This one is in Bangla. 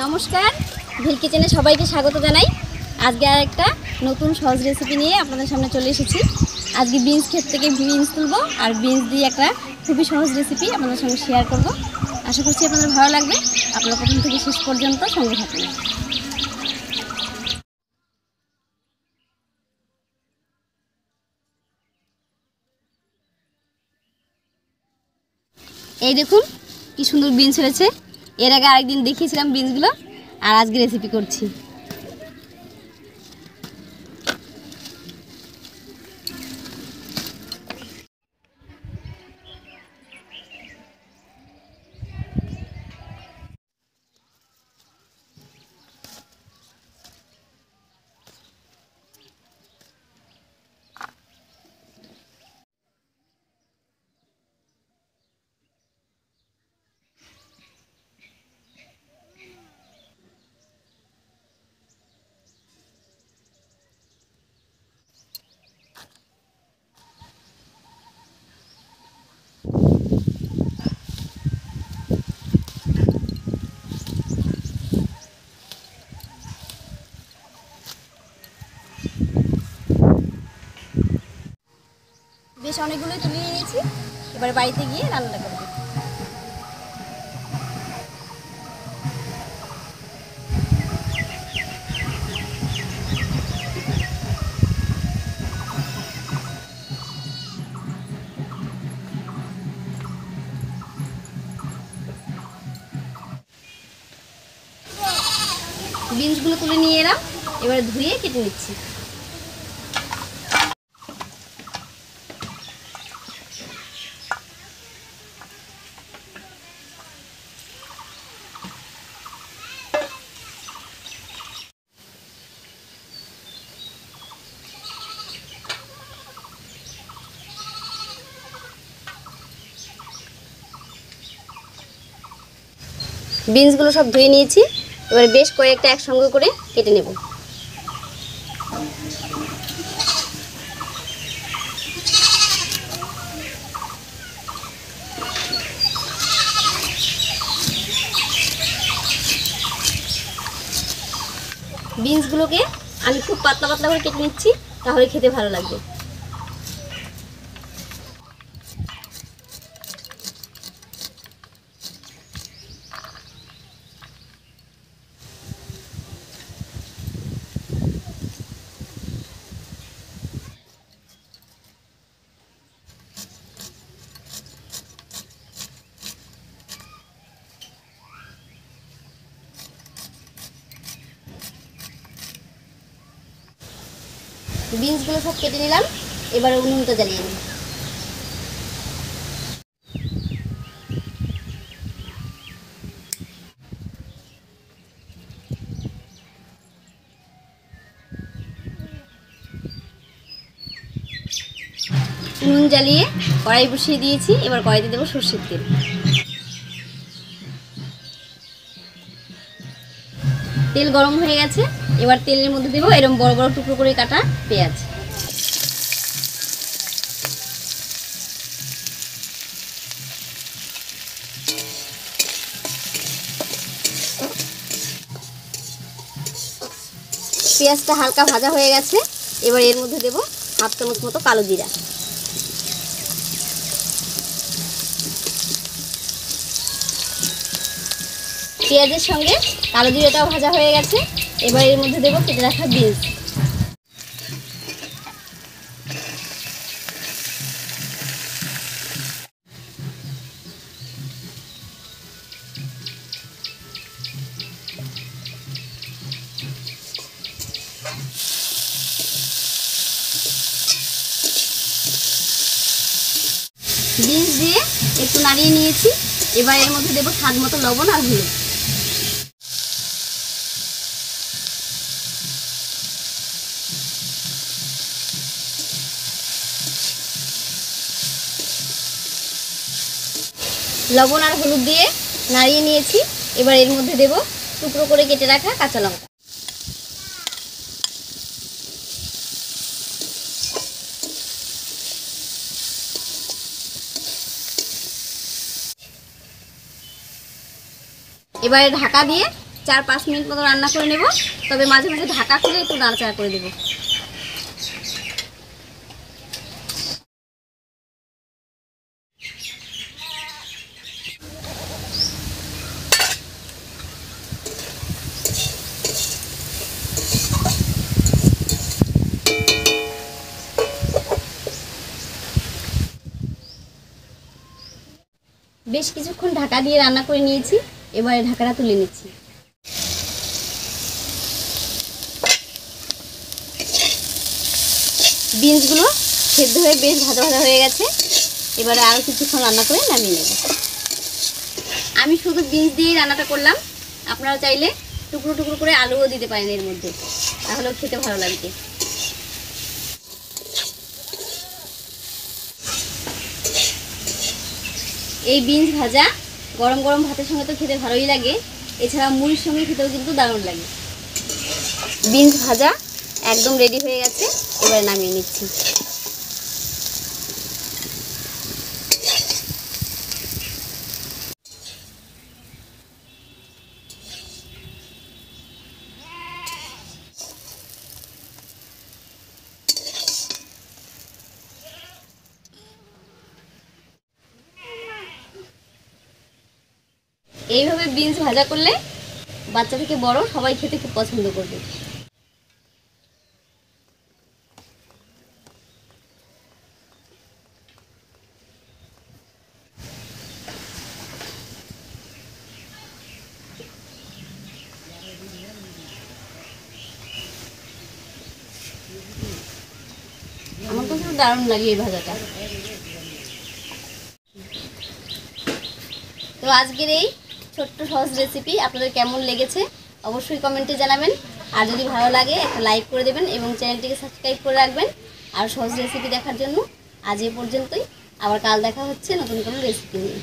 নমস্কার, ভিল কিচেনে সবাইকে স্বাগত জানাই। আজকে আর একটা নতুন সহজ রেসিপি নিয়ে আপনাদের সামনে চলে এসেছি। আজকে বিনস ক্ষেত থেকে বিনস তুলবো আর বিনস দিয়ে একটা খুবই সহজ রেসিপি আপনাদের সঙ্গে শেয়ার করব। আশা করছি আপনাদের ভালো লাগবে। আপনারা প্রথম থেকে শেষ পর্যন্ত সঙ্গে থাকুন। এই দেখুন কি সুন্দর বিনস হয়েছে। এর আগে আরেকদিন দেখিয়েছিলাম বিনসগুলো, আর আজকে রেসিপি করছি। বেশ অনেকগুলোই তুলে নিয়েছি, এবারে বাড়িতে গিয়ে রান্না করব। বিনসগুলো তুলে নিয়ে এলাম, এবারে ধুয়ে কেটে নিচ্ছি। বিনসগুলো সব ধুয়ে নিয়েছি, এবারে বেশ কয়েকটা একসঙ্গে করে কেটে নেব। বিনসগুলোকে আমি খুব পাতলা পাতলা করে কেটে নিচ্ছি, তাহলে খেতে ভালো লাগবে। বিনসগুলো সব কেটে নিলাম, এবারে উনুনটা জ্বালিয়ে নিই। উনুন জ্বালিয়ে কড়াই বসিয়ে দিয়েছি, এবার কড়াইতে দেবো সরষের তেল। তেল গরম হয়ে গেছে, এবার তেলের মধ্যে দেবো এরকম বড় বড় টুকরো করে কাটা পেঁয়াজ। পেঁয়াজটা হালকা ভাজা হয়ে গেছে, এবার এর মধ্যে দেবো হাফ চামচ মতো কালো জিরা। পেঁয়াজের সঙ্গে কালো জিরাটাও ভাজা হয়ে গেছে, এবার এর মধ্যে দেবো কেটে রাখা বিনস। বিনস দিয়ে একটু নাড়িয়ে নিয়েছি, এবার এর মধ্যে দেবো স্বাদ মতো লবণ আর হলুদ। লবণ আর হলুদ দিয়ে নাড়িয়ে নিয়েছি, এবার এর মধ্যে দেবো টুকরো করে কেটে রাখা কাঁচা লঙ্কা। এবারে ঢাকা দিয়ে 4-5 মিনিট মতো রান্না করে নেব। তবে মাঝে মাঝে ঢাকা খুলে একটু নাড়াচাড়া করে দেবো। বেশ কিছুক্ষণ ঢাকা দিয়ে রান্না করে নিয়েছি, এবারে ঢাকাটা তুলে নিচ্ছি। বিনসগুলো সেদ্ধ হয়ে বেশ ভাজা ভাজা হয়ে গেছে, এবারে আরও কিছুক্ষণ রান্না করে নামিয়ে নেব। আমি শুধু বিনস দিয়েই রান্নাটা করলাম, আপনারা চাইলে টুকরো টুকরো করে আলুও দিতে পারেন এর মধ্যে, তাহলেও খেতে ভালো লাগবে। এই বিনস ভাজা গরম গরম ভাতের সঙ্গে তো খেতে ভালোই লাগে, এছাড়া মুড়ির সঙ্গে খেতেও কিন্তু দারুণ লাগে। বিনস ভাজা একদম রেডি হয়ে গেছে, এবারে নামিয়ে নিচ্ছি। এইভাবে বিনস ভাজা করলে বাচ্চা থেকে বড় সবাই খেতে খুব পছন্দ করবে। আমার কাছে দারুণ লাগে এই ভাজাটা। তো আজকের এই ছোট্ট সহজ রেসিপি আপনাদের কেমন লেগেছে অবশ্যই কমেন্টে জানাবেন। আর যদি ভালো লাগে একটা লাইক করে দেবেন এবং চ্যানেলটিকে সাবস্ক্রাইব করে রাখবেন। আর সহজ রেসিপি দেখার জন্য আজ এ পর্যন্তই, আবার কাল দেখা হচ্ছে নতুন কোনো রেসিপি নিয়ে।